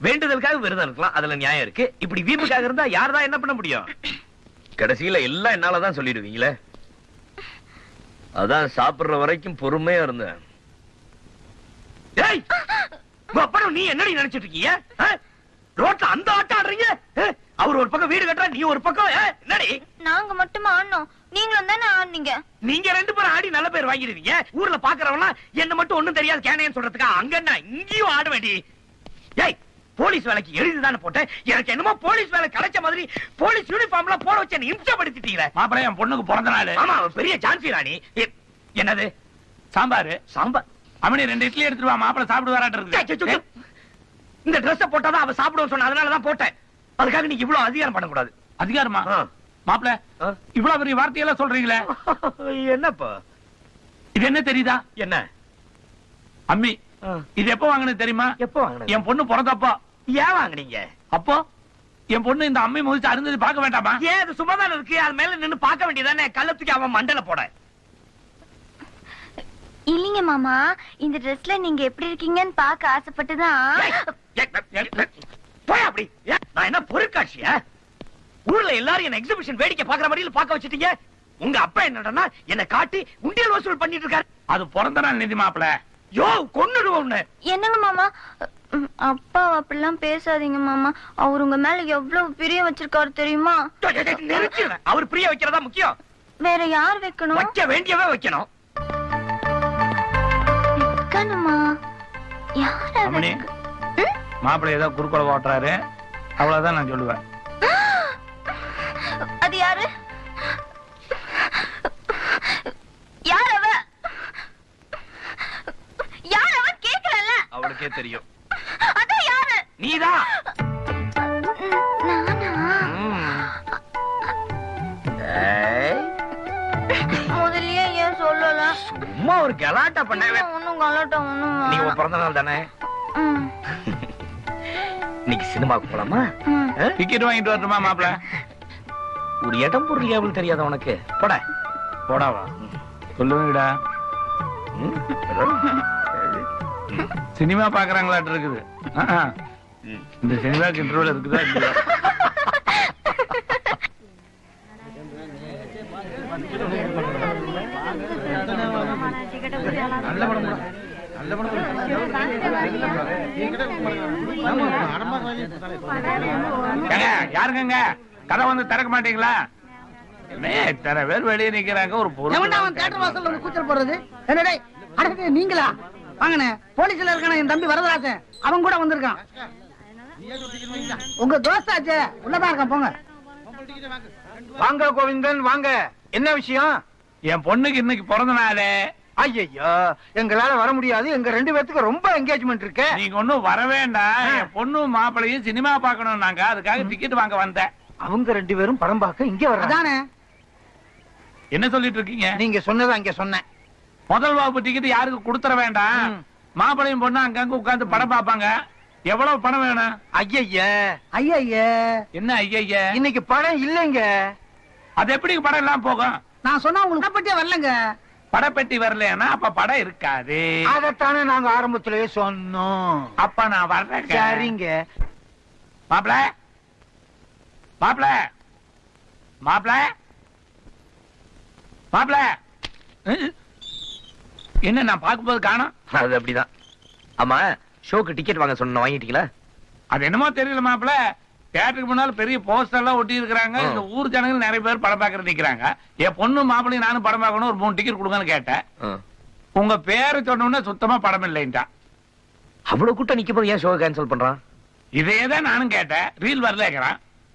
வேண்டுதலுக்காக விரதம் இருக்கலாம், அதுல நியாயம் இருக்கு. இப்படி வீம்புக்காக இருந்தா யார்தான் என்ன பண்ண முடியும்? கடைசியில எல்லாம் என்னாலதான் சொல்லிடுவீங்களே. அதான் சாப்பிடுற வரைக்கும் பொறுமையா இருந்தேன். அப்புறம் நீ என்னடி நினைச்சிட்டு இருக்கீங்க? ரோட்ல அந்த ஆட்டம் ஆடுறீங்க. அவர் ஒரு பக்கம் வீடு கட்டுறா, நீ ஒரு பக்கம். என்னடி நாங்க மட்டுமா ஆடணும், நீங்களும் தானே ஆடுனீங்க. நீங்க 2 பேரும் ஆடி நல்ல பேர் வாங்கிடுவீங்க. ஊர்ல பாக்குறவனா என்ன மட்டும் ஒண்ணும் தெரியாது கேனையன்னு சொல்றதுக்கா? அங்க என்ன இங்கேயும் ஆட வேண்டி. ஏய், போலீஸ் வேலைக்கு எழுதிதானே போட்டேன். எனக்கு என்னமோ போலீஸ் வேலை கிடைச்ச மாதிரி போலீஸ் யூனிஃபார்ம் எல்லாம் போட வச்சு இம்சப்படுத்திட்டீங்களே. மாப்பிள்ளை என் பொண்ணுக்கு பிறந்த நாள். ஆமா, பெரிய ஜான்சி ராணி. என்னது சாம்பார்? சாம்பார். அவனே 2 இட்லி எடுத்துட்டு வா, மாப்பிள்ளை சாப்பிடு வராட்டு இருக்கு. இந்த ட்ரெஸ் போட்டாதான் அவ சாப்பிடுவோம் சொன்ன, அதனாலதான் போட்டேன். அதுக்காக நீங்க இவ்வளவு அதிகாரம் பண்ணக்கூடாது. அதிகாரமா? மாப்பிள்ளை இவ்வளவு பெரிய வார்த்தையெல்லாம் சொல்றீங்களே. என்னப்பா இது என்ன தெரியுதா? என்ன அம்மி? இது எப்ப வாங்கினது தெரியுமா? எப்ப வாங்கினது? என் பொண்ணு பிறந்தப்போ. ஏன் வாங்கினீங்க? அப்போ என் பொண்ணு இந்த அம்மி முதிச்சு அருந்தது பார்க்க வேண்டாமா? ஏன் அது சும்மாதான் இருக்கு, அது மேல நின்னு பார்க்க வேண்டியதானே? கள்ளத்துக்கு அவன் மண்டல போட. இல்லீங்க மாமா, இந்த ட்ரெஸ்ல நீங்க எப்படி இருக்கீங்கன்னு பார்க்க ஆசைப்பட்டுதான். போய் அப்படி. நான் என்ன பொருட்காட்சியா? ஊர்ல எல்லாரும் என்ன எக்ஸிபிஷன் வேடிக்கை பாக்குற மாதிரி பார்க்க வச்சிட்டீங்க. உங்க அப்பா என்னடா என்ன காட்டி உண்டியல் வசூல் பண்ணிட்டு இருக்காரு. அது பிறந்த நாள் நிதி மாப்பிள்ளை. யோ, கொன்னுடுவோம். என்னங்க மாமா, அப்பா அப்படிலாம் பேசாதீங்க மாமா. அவர் உங்க மேல எவ்வளவு பிரியம் வச்சிருக்காரு தெரியுமா? அவர் பிரிய வைக்கிறதா முக்கியம். வேற யார் வைக்கணும்? வைக்க வேண்டியவே வைக்கணும். மாப்பிள்ளை ஏதோ குறுக்கோள ஓட்டுறாரு, அவ்வளவுதான் நான் சொல்லுவேன். அது யாரு? யார் அவ? யார் அவ கேக்குறல? அவளுக்கே தெரியும். அத யாரு? நீதான். முதல்லயே ஏன் சொல்லல? சும்மா ஒரு கலாட்டா பண்ணவே. ஒண்ணும் கலாட்டா ஒண்ணும். நீ உன் பிறந்த நாள் தானே? இன்னைக்கு சினிமாவுக்கு போலாமா? டிக்கெட் வாங்கிட்டு வரட்டுமா மாப்பிள்ளை? ஒரு இடம் பொருள் எவ்வளவு தெரியாத உனக்கு? போட போடாவா? சொல்லுவீங்கடா. சினிமா பாக்குறாங்களாட்டு இருக்குது. இந்த சினிமாக்கு இன்டர்வியூல இருக்குதா இல்லையா? யாருங்க கதை வந்து திறக்க மாட்டீங்களா? இத்தனை பேர் வெளியே நிக்கிறாங்க. ஒரு கூச்சல் போடுறது நீங்களா? வாங்கண்ணே, போலீஸ்ல இருக்கான என் தம்பி வரதராஜன், அவன் கூட வந்திருக்கான். உங்க தோஸ்தாச்சே, உள்ளதான் இருக்கான். போங்க. வாங்க கோவிந்தன், வாங்க. என்ன விஷயம்? என் பொண்ணுக்கு இன்னைக்கு பிறந்த நாள். ஐயோ, எங்களால வர முடியாது. எங்க 2 பேத்துக்கு ரொம்ப என்கேஜ்மெண்ட் இருக்கு. நீங்க ஒண்ணும் வர வேண்டாம். என் பொண்ணு மாப்பிளையும் சினிமா பாக்கணும். நாங்க அதுக்காக டிக்கெட் வாங்க வந்தேன். அவங்க 2 பேரும் படம் பார்க்க இங்க வர்றாங்க. என்ன சொல்லிட்டு இருக்கீங்க? நீங்க சொன்னதை அங்க சொன்னேன். முதல் வகுப்பு டிக்கெட் யாருக்கு கொடுத்துற வேண்டாம். மாப்பிளையும் பொண்ணு அங்கங்க உட்கார்ந்து படம் பாப்பாங்க. எவ்வளவு பணம் வேணும்? ஐயா என்ன ஐயா? இன்னைக்கு படம் இல்லைங்க. அது எப்படி படம் எல்லாம் போகும்? நான் சொன்னா உங்களுக்கு பட்டியே வரலங்க. படப்பெட்டி வரலன்னா அப்ப படம் இருக்காது. அதத்தானே நாங்க ஆரம்பத்திலேயே சொன்னோம். அப்ப நான் வர்றேன். சரிங்க. மாப்பிள மாப்பிள மாப்பிள மாப்பிள என்ன நான் பார்க்கும்போது காணோம்? அது அப்படிதான். ஆமா, ஷோக்கு டிக்கெட் வாங்க சொன்ன வாங்கிட்டீங்களா? அது என்னமோ தெரியல மாப்பிள. தியேட்டருக்கு முன்னால பெரிய போஸ்டர் எல்லாம் ஒட்டி இருக்காங்க. இந்த ஊர் ஜனங்கள் நிறைய பேர் படம் பார்க்கறது நிக்கிறாங்க. என் பொண்ணு மாப்பிளையும் நானும் படம் பார்க்கணும், ஒரு 3 டிக்கெட் கொடுங்கன்னு கேட்டேன். உங்க பேரை சொன்ன சுத்தமா படம் இல்லைன்ட்டா. அவ்வளவு கூட்டம் நிக்க போது ஏன் ஷோ கேன்சல் பண்றான்? இதேதான் நானும் கேட்டேன். ரீல் வரல.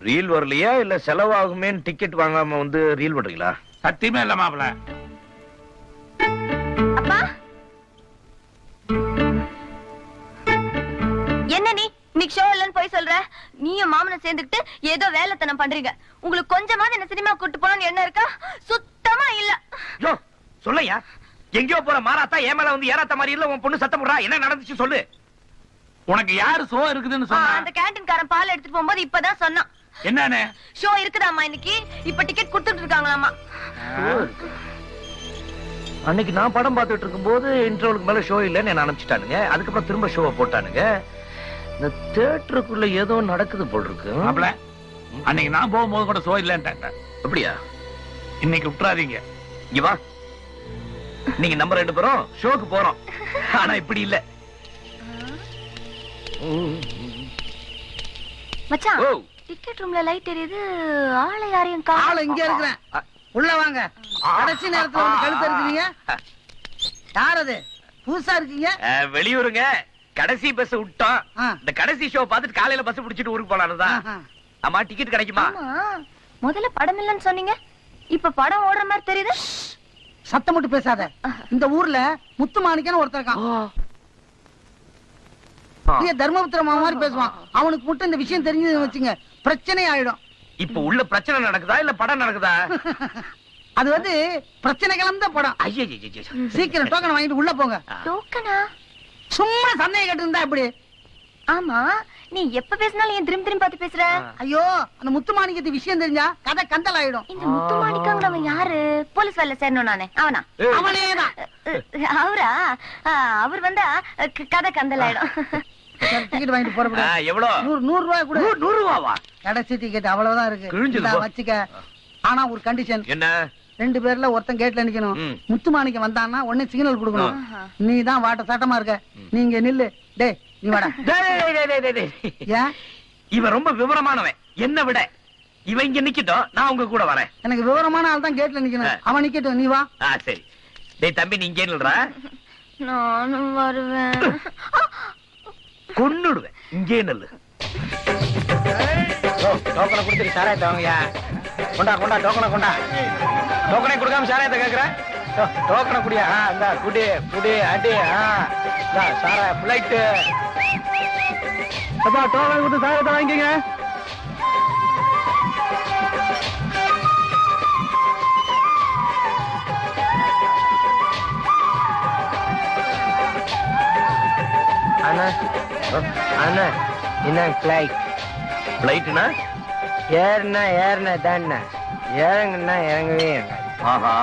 ரீல் வரலையா இல்ல செலவாகுமே டிக்கெட் வாங்காம வந்து ரீல் பண்றீங்களா? சத்தியமே இல்ல மாப்பிள. அப்பா, என்ன நீ இன்னைக்கு ஷோ இல்லன்னு போய் சொல்ற? நீயும் மாமனும் சேர்ந்துக்கிட்டு ஏதோ வேலைத்தனம் பண்றீங்க. உங்களுக்கு கொஞ்சமாவது என்ன சினிமா கூட்டு போனோம்னு என்ன இருக்கா? சுத்தமா இல்ல. சொல்லையா, எங்கேயோ போற மாறாத்தா என் மேல வந்து ஏறாத்த மாதிரி இல்ல உன் பொண்ணு சத்தம் போடுறா. என்ன நடந்துச்சு சொல்லு. உனக்கு யாரு ஷோ இருக்குதுன்னு சொன்னா? அந்த கேண்டீன்காரன் பால் எடுத்துட்டு போகும்போது இப்பதான் சொன்னான். என்னன்னு? ஷோ இருக்குதாமா இன்னைக்கு. இப்ப டிக்கெட் கொடுத்துட்டு இருக்காங்களாமா. அன்னைக்கு நான் படம் பார்த்துட்டு இருக்கும்போது இன்டர்வலுக்கு மேல ஷோ இல்லன்னு என்ன அனுப்பிச்சிட்டானுங்க. அதுக்கப்புறம் திரும்ப ஷோவை போட்டானுங்க. இந்த தியேட்டருக்குள்ள ஏதோ நடக்குது போல் இருக்கு. மாப்பிள, அன்னைக்கு நான் போகும்போது கூட ஷோ இல்லன்ட்டாங்க. அப்படியா? இன்னைக்கு விட்டுறாதீங்க. இங்க வா. நீங்க நம்ம 2 பேரும் ஷோக்கு போறோம். ஆனா இப்படி இல்ல. மச்சான், ஓ, டிக்கெட் ரூம்ல லைட் எரியுது. ஆளை யாரையும் காணோம். ஆளு இங்க இருக்கிறேன். உள்ள வாங்க. கடைசி நேரத்துல வந்து கழுத்து இருக்கீங்க. யார் அது? புதுசா இருக்கீங்க. வெளியூருங்க. கடைசி பஸ் விட்டோம். ஆ. இந்த கடைசி ஷோ பார்த்துட்டு காலையில பஸ் பிடிச்சிட்டு ஊருக்கு போலாம்தான். ஆஹா. ஆமா, டிக்கெட் கிடைக்குமா? ஆமா, முதல்ல படம் இல்லன்னு சொன்னீங்க. இப்ப படம் ஓடுற மாதிரி தெரியுது. சத்தம் மட்டும் பேசாத. இந்த ஊர்ல முத்துமாணிக்கன்னு ஒருத்தர் இருக்கான். பெரிய தர்மபுத்திர மாமா மாதிரி பேசுவான். அவனுக்கு மட்டும் இந்த விஷயம் தெரிஞ்சதுன்னு வச்சுங்க, பிரச்சனை ஆயிடும். இப்ப உள்ள பிரச்சனை நடக்குதா இல்ல படம் நடக்குதா? அது வந்து பிரச்சனை கலந்த படம். ஐயே, சீக்கிரம் டோக்கன் வாங்கிட்டு உள்ள போங்க. டோக்கனா? சும்மா சந்தேகம் கேட்டு இருந்தா எப்படி? ஆமா, நீ எப்ப பேசினாலும் ஏன் திரும்பி திரும்பி பார்த்து பேசுற? ஐயோ, அந்த முத்துமாணிக்கத்து விஷயம் தெரிஞ்சா கதை கந்தல் ஆயிடும். இந்த முத்துமாணிக்கங்கிறவன் யாரு? போலீஸ் வேலை சேரணும் நானே. அவனா? அவனேதான். அவரா? அவர் வந்தா கதை கந்தல் ஆயிடும். டிக்கெட் வாங்கிட்டு போறப்ப எவ்வளவு? 100 ரூபாய் கூட. 100 ரூபாவா? கடைசி டிக்கெட் அவ்வளவுதான் இருக்கு. கிழிஞ்சது இந்தா போ. வச்சுக்க. ஆனா ஒரு கண்டிஷன். என்ன? 2 பேர்ல ஒருத்தன் கேட்ல நிக்கணும். ம். முத்துமாணிக்கம் வந்தான்னா உடனே சிக்னல் கொடுக்கணும். நீ தான் வாட்ட சாட்டமா இருக்க. நீங்க நில்லு. டேய், நீ வாடா. டேய். ஏன்? இவன் ரொம்ப விவரமானவன் என்ன விட. இவன் இங்க நிக்கட்டும், நான் உங்க கூட வரேன். எனக்கு விவரமான ஆள் தான் கேட்ல நிக்கணும். அவன் நிக்கட்டும், நீ வா. சரி. டேய் தம்பி, நீ இங்கே நில்றா. நானும் வருவேன். கொன்னுடுவேன். இங்கே நில்லு. டோக்கனை கொடுத்துட்டு சாராயத்தை வாங்கயா. கொண்டா கொண்டா டோக்கனை கொண்டா. டோக்கனை கொடுக்காம சாராயத்தை கேக்குறேன். டோக்கனை குடியா? இந்த குடி குடி அடி. சாராய பிளைட்டு. டோக்கனை கொடுத்து சாராயத்தை வாங்கிக்கங்க. அண்ணா அண்ணா என்ன ஃபிளைட்? பிளைட்னா? ஏறினா தானே, இறங்குனா இறங்கவே இல்லை. ஆஹா,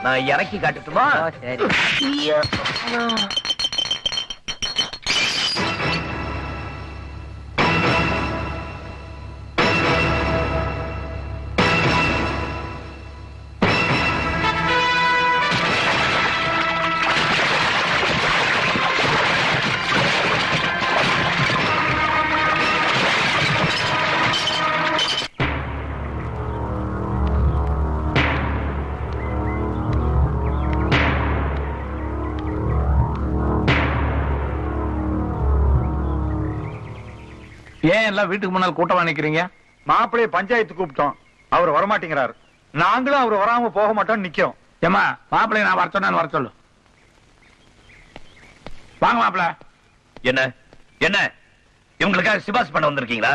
நான் இறக்கி காட்டுட்டுமா? ஓ, சரி. ஏன் எல்லாம் வீட்டுக்கு முன்னால் கூட்டமா நிக்கிறீங்க? மாப்பிள்ளைய பஞ்சாயத்து கூப்பிட்டோம். அவர் வரமாட்டேங்கிறாரு. நாங்களும் அவர் வராம போக மாட்டோம் நிக்கோம். ஏமா, மாப்பிள்ளை நான் வர சொன்னேன்னு வர சொல்லு. வாங்க மாப்பிள்ள. என்ன என்ன இவங்களுக்காக சிபாஸ் பண்ண வந்திருக்கீங்களா?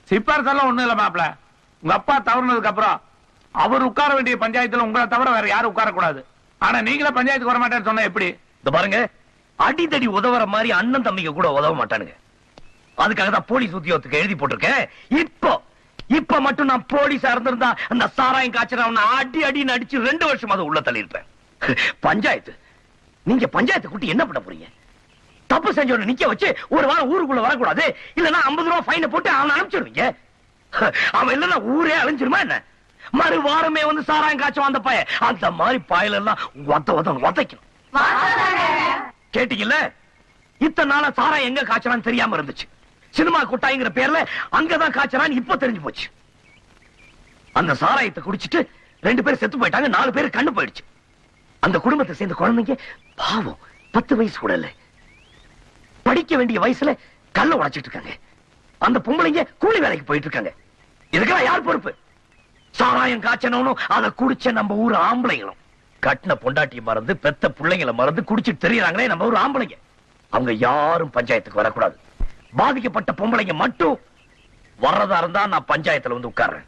சிப்பாரசு எல்லாம் ஒண்ணும் இல்ல மாப்பிள்ள. உங்க அப்பா தவறுனதுக்கு அப்புறம் அவர் உட்கார வேண்டிய பஞ்சாயத்துல உங்களை தவிர வேற யாரும் உட்கார கூடாது. ஆனா நீங்களே பஞ்சாயத்துக்கு வர மாட்டேன்னு சொன்னா எப்படி? இந்த பாருங்க, அடிதடி உதவுற மாதிரி அண்ணன் தம்பிங்க கூட உதவ மாட்டானுங்க. அதுக்காக தான் போலீஸ் உத்தியோகத்துக்கு எழுதி போட்டிருக்கேன். இப்ப மட்டும் நான் போலீஸா இருந்திருந்தா அந்த சாராயம் காய்ச்சறவன அடி அடின்னு அடிச்சு 2 வருஷம் அதை உள்ள தள்ளிருப்பேன். பஞ்சாயத்து, நீங்க பஞ்சாயத்து கூட்டி என்ன பண்ண போறீங்க? தப்பு செஞ்சவன நிக்க வச்சு ஒரு வாரம் ஊருக்குள்ள வரக்கூடாது, இல்லன்னா 50 ரூபாய் ஃபைனை போட்டு அவனை அனுப்பிச்சிடுவீங்க. அவன் இல்லன்னா ஊரே அழிஞ்சிருமா என்ன? மறு வாரமே வந்து சாராயம் காய்ச்ச அந்த பையன், அந்த மாதிரி பாயில எல்லாம் உதைக்கணும். கேட்டீங்கல்ல? இத்தனை நாளா சாராயம் எங்க காய்ச்சறான்னு தெரியாம இருந்துச்சு. சினிமா கொட்டாய்ங்கிற பேர்ல அங்கதான் காய்ச்சறான்னு இப்ப தெரிஞ்சு போச்சு. அந்த சாராயத்தை குடிச்சிட்டு 2 பேர் செத்து போயிட்டாங்க, 4 பேர் கண்ணு போயிடுச்சு. அந்த குடும்பத்தை சேர்ந்த குழந்தைங்க பாவம் 10 வயசு கூட இல்ல, படிக்க வேண்டிய வயசுல கல்ல உடைச்சிட்டு இருக்காங்க. அந்த பொம்பளைங்க கூலி வேலைக்கு போயிட்டு இருக்காங்க. இதுக்கெல்லாம் யார் பொறுப்பு? சாராயம் காய்ச்சனும் அதை குடிச்ச நம்ம ஊர் ஆம்பளைங்களும். கட்டின பொண்டாட்டிய மறந்து பெத்த பிள்ளைங்களை மறந்து குடிச்சிட்டு தெரியறாங்களே நம்ம ஊர் ஆம்பளைங்க. அவங்க யாரும் பஞ்சாயத்துக்கு வரக்கூடாது. பாதிக்கப்பட்ட பொம்பளைங்க மட்டும் வர்றதா இருந்தா நான் பஞ்சாயத்துல வந்து உட்கார்றேன்.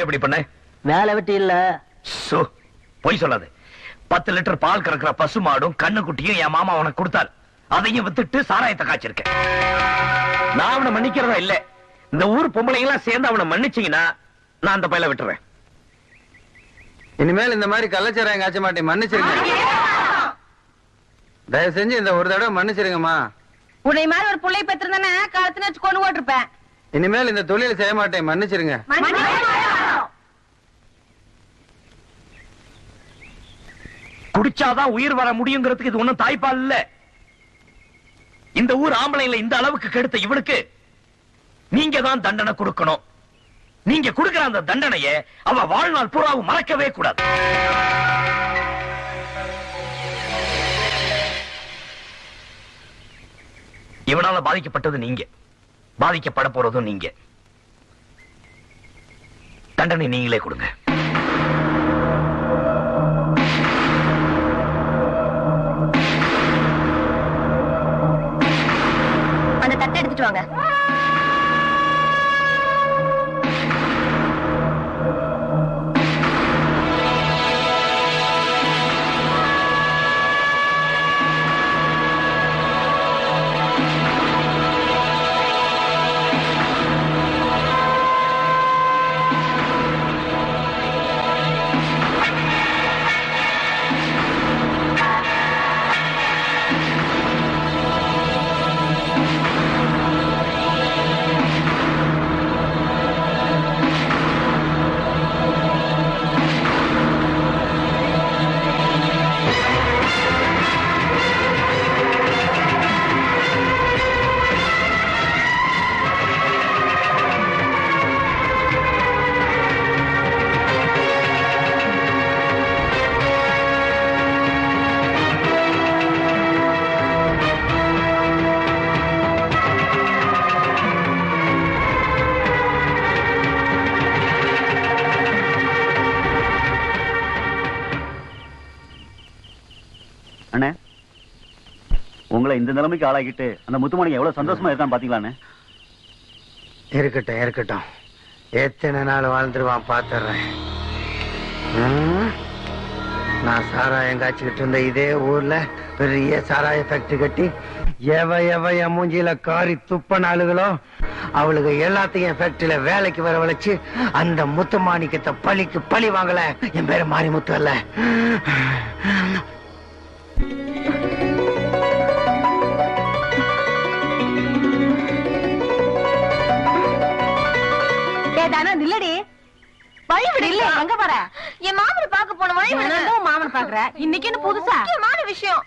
ஏன் இப்படி பண்ண? வேலை வெட்டி இல்ல. சோ, பொய் சொல்லாது. 10 லிட்டர் பால் கறக்கிற பசு மாடும் கண்ணுக்குட்டியும் என் மாமா உனக்கு கொடுத்தாரு. அதையும் வித்துட்டு சாராயத்தை காய்ச்சிருக்கேன். நான் அவனை மன்னிக்கிறதா இல்ல. இந்த ஊர் பொம்பளைங்க எல்லாம் சேர்ந்து அவனை மன்னிச்சீங்கன்னா நான் அந்த பையல விட்டுறேன். இனிமேல் இந்த மாதிரி கள்ளச்சாராயம் காய்ச்ச மாட்டேன், மன்னிச்சிருங்க. தயவு செஞ்சு இந்த ஒரு தடவை மன்னிச்சிருங்கம்மா. உன்னை மாதிரி ஒரு பிள்ளை பெற்றிருந்தானே காலத்துல வச்சு கொண்டு போட்டிருப்பேன். இனிமேல் இந்த தொழில் செய்ய மாட்டேன், மன்னிச்சிருங்க. குடிச்சாதான் உயிர் வர முடியுங்கிறதுக்கு இது ஒண்ணும் தாய்ப்பால் இல்ல. இந்த ஊர் ஆம்பளைல இந்த அளவுக்கு கெடுத்த இவனுக்கு நீங்க தான் தண்டனை கொடுக்கணும். நீங்க கொடுக்கிற அந்த தண்டனையை அவ வாழ்நாள் பூராவும் மறக்கவே கூடாது. இவனால பாதிக்கப்பட்டது நீங்க, பாதிக்கப்பட போறதும் நீங்க. தண்டனை நீங்களே கொடுங்க. அந்த தட்டை எடுத்துட்டு வாங்க. அண்ணே, உங்களை இந்த நிலைமைக்கு ஆளாக்கிட்டு அந்த முத்துமணி எவ்வளவு சந்தோஷமா இருக்கான்னு பாத்தீங்களாண்ணே? இருக்கட்டும் இருக்கட்டும், எத்தனை நாள் வாழ்ந்துருவான் பாத்துறேன். நான் சாராயம் காய்ச்சிக்கிட்டு இருந்த இதே ஊர்ல பெரிய சாராய ஃபேக்டரி கட்டி எவ என் மூஞ்சியில காரி துப்ப நாளுகளோ அவளுக்கு எல்லாத்தையும் ஃபேக்டரியில வேலைக்கு வர வளைச்சு அந்த முத்து மாணிக்கத்தை பழிக்கு பழி வாங்கல. என் பேரு மாரிமுத்து அல்ல. நில்லடி, வழி விடு. இல்ல எங்க போற? என் மாமனை பார்க்க போன வழி விடு. மாமன் பாக்குற இன்னைக்கு என்ன புதுசா முக்கியமான விஷயம்.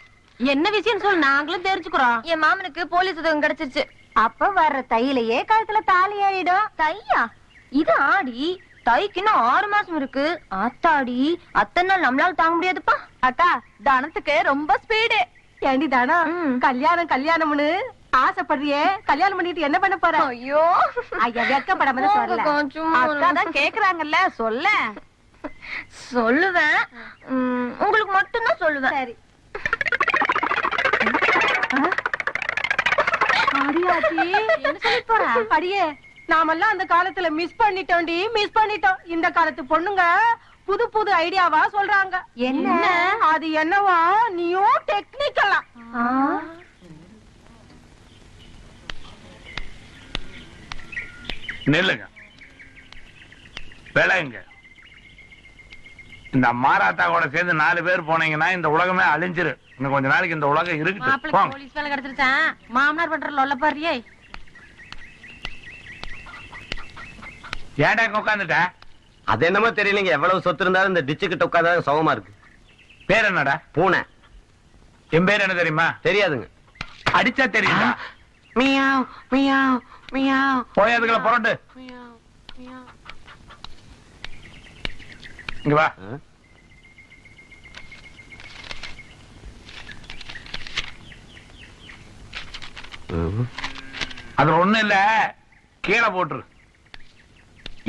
என்ன விஷயம் சொல்லு, நாங்களும் தெரிஞ்சுக்கிறோம். என் மாமனுக்கு போலீஸ் உதவி கிடைச்சிருச்சு. அப்ப வர்ற தையிலேயே கழுத்துல தாலி ஏறிடும். தையா? இது ஆடி, தைக்கு இன்னும் 6 மாசம் இருக்கு. ஆத்தாடி, அத்தனை நாள் நம்மளால தாங்க முடியாதுப்பா. அக்கா, தானத்துக்கு ரொம்ப ஸ்பீடு. ஏண்டி தானம், கல்யாணம் கல்யாணம்னு ஆசைப்படுறியே, கல்யாணம் பண்ணிட்டு என்ன பண்ண போற? ஐயோ, ஐயா வெக்கப்படாம சொல்லல. அக்கா தான் கேக்குறாங்கல்ல, சொல்ல. சொல்லுவேன், உங்களுக்கு மட்டும்தான் சொல்லுவேன். சரி. அடியாச்சி, என்ன சொல்லி போற? அடியே, நாமெல்லாம் அந்த காலத்துல மிஸ் பண்ணிட்டோம்டி, மிஸ் பண்ணிட்டோம். இந்த காலத்து பொண்ணுங்க புது புது ஐடியாவா சொல்றாங்க. என்ன அது? என்னவா? நீயும் டெக்னிக்கலா? நெல்லுங்க விளையுங்க. இந்த மாராத்தா கூட சேர்ந்து 4 பேர் போனீங்கன்னா இந்த உலகமே அழிஞ்சிரு. இன்னும் கொஞ்ச நாளைக்கு இந்த உலகம் இருக்கு. போலீஸ் வேலை கிடைச்சிருச்சான். மாமனார் பண்ற லொல்ல பாரியே. ஏன்டா உட்காந்துட்ட? அது என்னமோ தெரியலங்க, எவ்வளவு சொத்து இருந்தாலும் இந்த டிச்சு கிட்ட உட்கார்ந்தா சுகமா இருக்கு. பேர் என்னடா? பூனை. என் பேர் என்ன தெரியுமா? தெரியாதுங்க. அடிச்சா தெரியுமா? Meow meow meow. போய் அதுக்குள்ள புரண்டு. இங்க வா. அதுல ஒண்ணு இல்ல, கீழே போட்டுரு.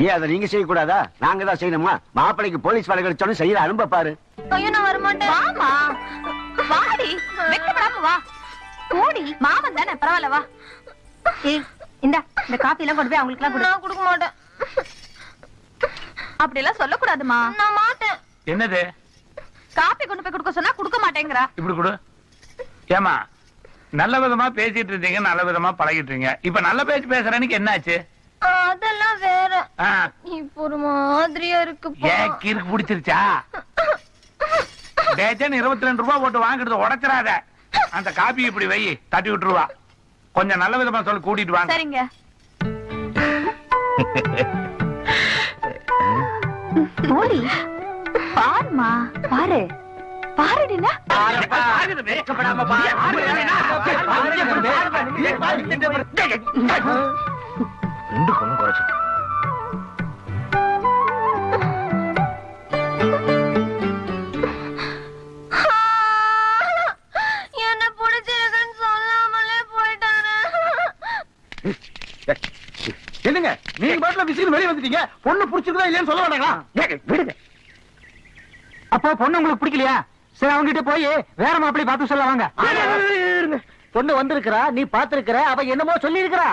ஏன் அதை நீங்க செய்யக்கூடாதா? நாங்க தான் செய்யணுமா? மாப்பிளைக்கு போலீஸ் வேலை கிடைச்சோன்னு செய்யற அனுப்ப பாரு. ஐயோ, நான் வரமாட்டேன். வாமா, வாடி, வெக்கப்படாம வா. கூடி மாமன் தானே, பரவாயில்ல வா. ஏய், இந்த காபி எல்லாம் கொண்டு போய் அவங்களுக்கு எல்லாம் நான் கொடுக்க மாட்டேன். அப்படி எல்லாம் சொல்லக்கூடாதுமா. நான் மாட்டேன். என்னது? காப்பி கொண்டு போய் கொடுக்க சொன்னா கொடுக்க மாட்டேங்கிறா. இப்படி கொடு. ஏமா, நல்ல விதமா பேசிட்டு இருந்தீங்க, நல்ல விதமா பழகிட்டு இருக்கீங்க. இப்ப நல்ல பேச்சு பேசுறேன்னு என்னாச்சு? அதெல்லாம் வேற. இப்ப ஒரு மாதிரியா இருக்கு. ஏன் கிறுக்கு பிடிச்சிருச்சா? டேஜன் 22 ரூபாய் போட்டு வாங்குறது உடைச்சிடாத. அந்த காப்பி இப்படி வை, தட்டி விட்டுருவா. கொஞ்சம் நல்ல விதமா சொல்லி கூட்டிட்டு வாங்க. சரிங்க. போடி பாருமா, பாரு பாருடினா. ரெண்டு பொண்ணு குறைச்சு என்ன பிடிச்சிருக்குன்னு சொல்லாமலே போயிட்டாரு. என்னங்க நீங்க பாட்டுல விசில் வெளியே வந்துட்டீங்க. பொண்ணு பிடிச்சிருக்கா இல்லையான்னு சொல்ல வேண்டாங்களா? விடுங்க. அப்போ பொண்ணு உங்களுக்கு பிடிக்கலையா? சரி, அவங்க கிட்ட போய் வேற மாப்பிள்ளை பார்த்து சொல்ல வாங்க. பொண்ணு வந்திருக்கிறா, நீ பாத்திருக்கிற, அவ என்னமோ சொல்லி இருக்கிறா.